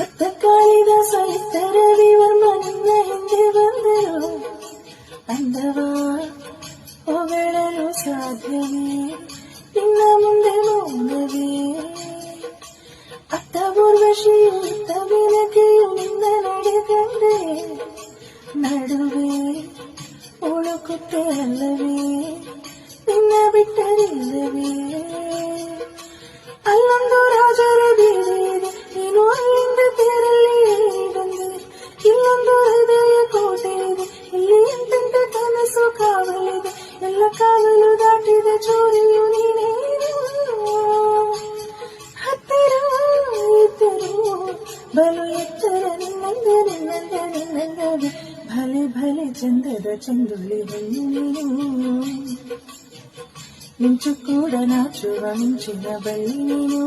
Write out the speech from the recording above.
ಭಕ್ತ ಕಾಳಿದಾಸ ಇತ್ತರ ವಿವರ್ಮ ನಿನ್ನ ಹಿಂದೆ ಬಂದರು. ಅಂದವ ಹೊಗಳಲು ಸಾಧ್ಯವೇ ನಿನ್ನ ಮುಂದೆ ಮೌನವೇ. ಅತ್ತ ಊರ್ವಶಿಯು ಇತ್ತ ಬೆನಕೆಯು ನಿನ್ನ ನಡೆದಂದೆ. ನಡುವೆ ಉಳುಕುತ್ತೆ ಅಲ್ಲವೇ ನಿನ್ನ ಬಿಟ್ಟರಿಲ್ಲವೇ. ಅಲ್ಲೊಂದು ರಾಜರ ಬೀದಿ ಇದೆ, ನೀನು ಅಲ್ಲಿಂದ ತೇರಲ್ಲಿ ಬಂದೆ. ಇಲ್ಲೊಂದು ಹೃದಯ ಕೋಟೆ ಇದೆ, ಇಲ್ಲಿ ಎಂತೆಂತ ಕನಸು ಕಾವಲಿದೆ. ಎಲ್ಲ ಕಾವಲು ದಾಟಿದ ಚೋರಿಯು ನೀನೇ. ಹತ್ತಿರ ಇದ್ದರು ಬಲು ಎತ್ತರ ನಿನ್ನಂದ ನಿನ್ನಂದ ನಿನ್ನಂದವೇ. ಭಲೆ ಭಲೆ ಚಂದದ ಚಂದುಳ್ಳಿ ಹೆಣ್ಣು ನೀನು. ಮಿಂಚು ಕೂಡ ನಾಚುವ ಮಿಂಚಿನ ಬಳ್ಳಿ ನೀನು.